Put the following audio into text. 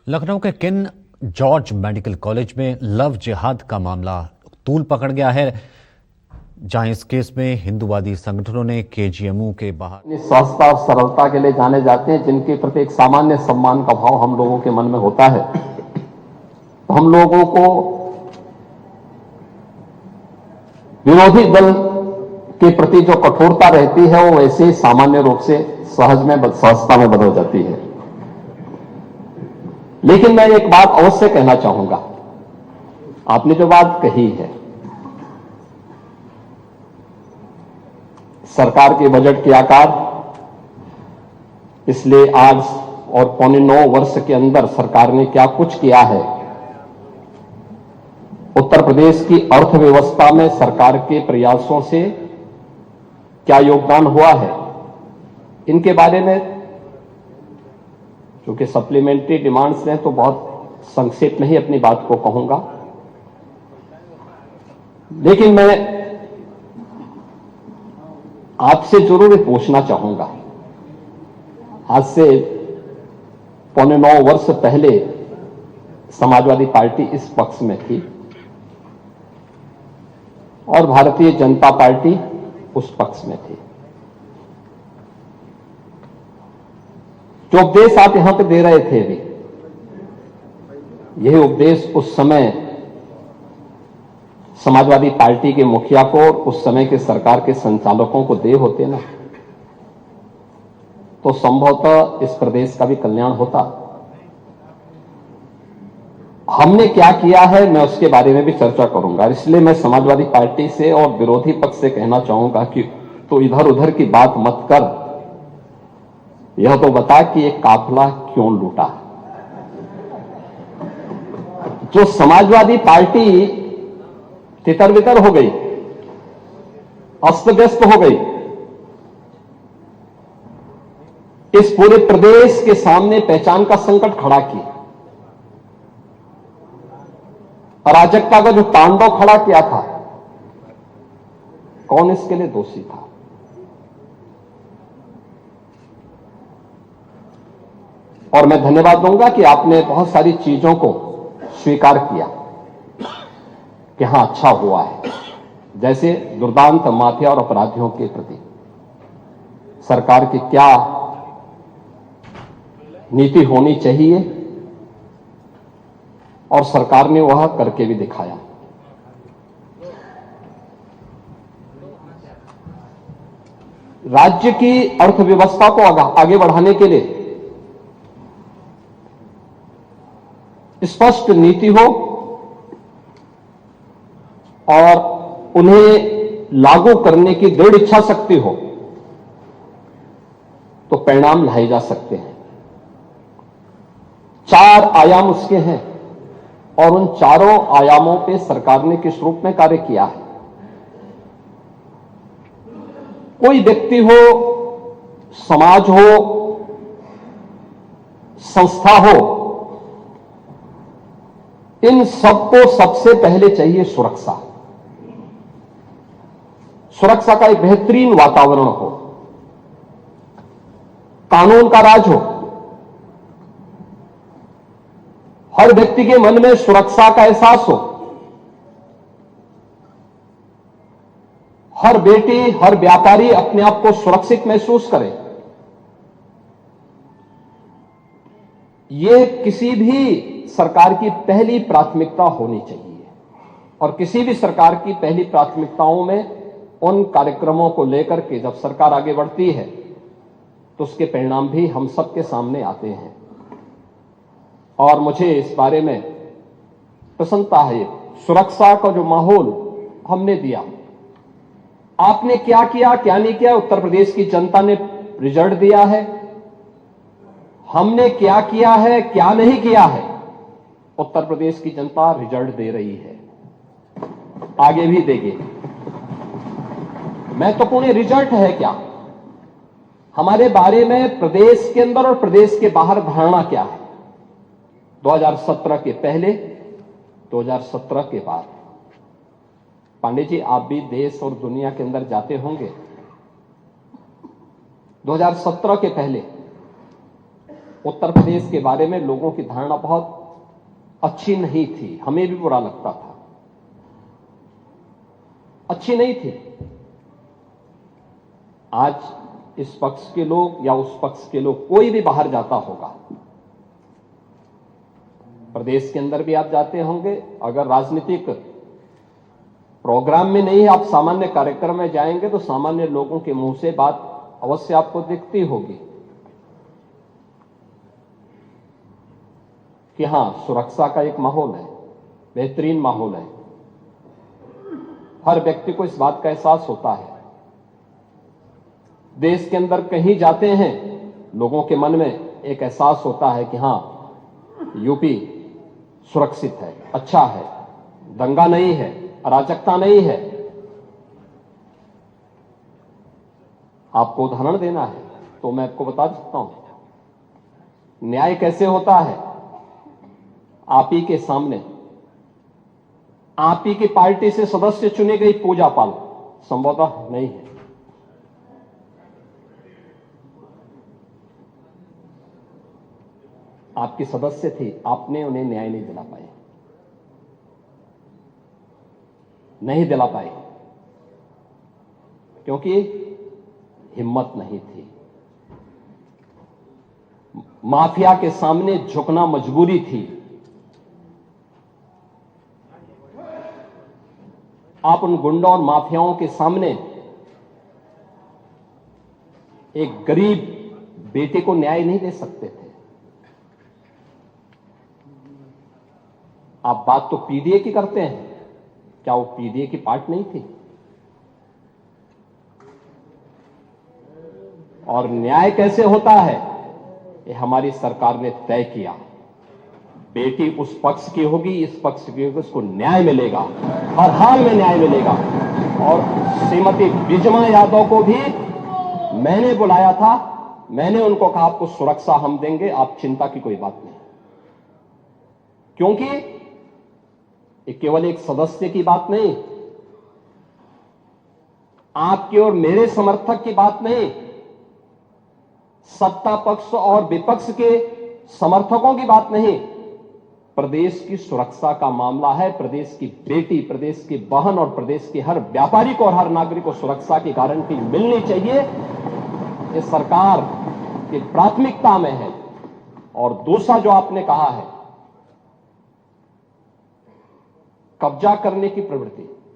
लखनऊ के king George medical college में love जिहाद का मामला तूल पकड़ गया है, जहां इस केस में हिंदूवादी संगठनों ने केजीएमयू के बाहर सहजता और सरलता के लिए जाने जाते हैं, जिनके प्रति एक सामान्य सम्मान का भाव हम लोगों के मन में होता है। तो हम लोगों को विरोधी दल के प्रति जो कठोरता रहती है वो वैसे ही सामान्य रूप से सहजता में बदल जाती है। लेकिन मैं एक बात अवश्य कहना चाहूंगा, आपने जो बात कही है, सरकार के बजट के आकार, इसलिए आज और 9.25 वर्ष के अंदर सरकार ने क्या कुछ किया है, उत्तर प्रदेश की अर्थव्यवस्था में सरकार के प्रयासों से क्या योगदान हुआ है, इनके बारे में क्योंकि सप्लीमेंट्री डिमांड्स हैं तो बहुत संक्षेप में ही अपनी बात को कहूंगा। लेकिन मैं आपसे जरूर पूछना चाहूंगा, आज से 9.25 वर्ष पहले समाजवादी पार्टी इस पक्ष में थी और भारतीय जनता पार्टी उस पक्ष में थी। जो उपदेश आप यहां पे दे रहे थे अभी, यही उपदेश उस समय समाजवादी पार्टी के मुखिया को और उस समय के सरकार के संचालकों को दे होते ना, तो संभवतः इस प्रदेश का भी कल्याण होता। हमने क्या किया है, मैं उसके बारे में भी चर्चा करूंगा। इसलिए मैं समाजवादी पार्टी से और विरोधी पक्ष से कहना चाहूंगा कि तो इधर उधर की बात मत कर, यह तो बता कि एक काफिला क्यों लूटा। जो समाजवादी पार्टी तितर बितर हो गई, अस्त व्यस्त हो गई, इस पूरे प्रदेश के सामने पहचान का संकट खड़ा किया, अराजकता का जो तांडव खड़ा किया था, कौन इसके लिए दोषी था? और मैं धन्यवाद दूंगा कि आपने बहुत सारी चीजों को स्वीकार किया कि हां अच्छा हुआ है, जैसे दुर्दांत माफिया और अपराधियों के प्रति सरकार की क्या नीति होनी चाहिए, और सरकार ने वह करके भी दिखाया। राज्य की अर्थव्यवस्था को आगे बढ़ाने के लिए स्पष्ट नीति हो और उन्हें लागू करने की दृढ़ इच्छा शक्ति हो तो परिणाम लाए जा सकते हैं। 4 आयाम उसके हैं और उन चारों आयामों पे सरकार ने किस रूप में कार्य किया है। कोई व्यक्ति हो, समाज हो, संस्था हो, इन सबको सबसे पहले चाहिए सुरक्षा। सुरक्षा का एक बेहतरीन वातावरण हो, कानून का राज हो, हर व्यक्ति के मन में सुरक्षा का एहसास हो, हर बेटी, हर व्यापारी अपने आप को सुरक्षित महसूस करे। यह किसी भी सरकार की पहली प्राथमिकता होनी चाहिए और किसी भी सरकार की पहली प्राथमिकताओं में उन कार्यक्रमों को लेकर के जब सरकार आगे बढ़ती है तो उसके परिणाम भी हम सबके सामने आते हैं। और मुझे इस बारे में प्रसन्नता है, सुरक्षा का जो माहौल हमने दिया, आपने क्या किया क्या नहीं किया, उत्तर प्रदेश की जनता ने रिजल्ट दिया है। हमने क्या किया है क्या नहीं किया है, उत्तर प्रदेश की जनता रिजल्ट दे रही है, आगे भी देगी। महत्वपूर्ण रिजल्ट है क्या, हमारे बारे में प्रदेश के अंदर और प्रदेश के बाहर धारणा क्या है, 2017 के पहले, 2017 के बाद। पांडे जी, आप भी देश और दुनिया के अंदर जाते होंगे। 2017 के पहले उत्तर प्रदेश के बारे में लोगों की धारणा बहुत अच्छी नहीं थी, हमें भी बुरा लगता था, अच्छी नहीं थी। आज इस पक्ष के लोग या उस पक्ष के लोग, कोई भी बाहर जाता होगा, प्रदेश के अंदर भी आप जाते होंगे, अगर राजनीतिक प्रोग्राम में नहीं, आप सामान्य कार्यक्रम में जाएंगे तो सामान्य लोगों के मुंह से बात अवश्य आपको दिखती होगी कि हां, सुरक्षा का एक माहौल है, बेहतरीन माहौल है। हर व्यक्ति को इस बात का एहसास होता है। देश के अंदर कहीं जाते हैं, लोगों के मन में एक एहसास होता है कि हां, यूपी सुरक्षित है, अच्छा है, दंगा नहीं है, अराजकता नहीं है। आपको उदाहरण देना है तो मैं आपको बता सकता हूं न्याय कैसे होता है। आप ही के सामने, आप ही की पार्टी से सदस्य चुनी गई पूजा पाल संभवतः नहीं है। आपके सदस्य थे, आपने उन्हें न्याय नहीं दिला पाए, नहीं दिला पाए, क्योंकि हिम्मत नहीं थी। माफिया के सामने झुकना मजबूरी थी। आप उन गुंडों और माफियाओं के सामने एक गरीब बेटे को न्याय नहीं दे सकते थे। आप बात तो पीडीए की करते हैं, क्या वो पीडीए की पार्ट नहीं थी? और न्याय कैसे होता है, ये हमारी सरकार ने तय किया। बेटी उस पक्ष की होगी, इस पक्ष की होगी, उसको न्याय मिलेगा, हर हाल में न्याय मिलेगा। और श्रीमती बिजमा यादव को भी मैंने बुलाया था, मैंने उनको कहा आपको सुरक्षा हम देंगे, आप चिंता की कोई बात नहीं। क्योंकि ये केवल एक सदस्य की बात नहीं, आपके और मेरे समर्थक की बात नहीं, सत्ता पक्ष और विपक्ष के समर्थकों की बात नहीं, प्रदेश की सुरक्षा का मामला है। प्रदेश की बेटी, प्रदेश की बहन और प्रदेश के हर व्यापारी को और हर नागरिक को सुरक्षा की गारंटी मिलनी चाहिए। ये सरकार की प्राथमिकता में है। और दूसरा जो आपने कहा है, कब्जा करने की प्रवृत्ति,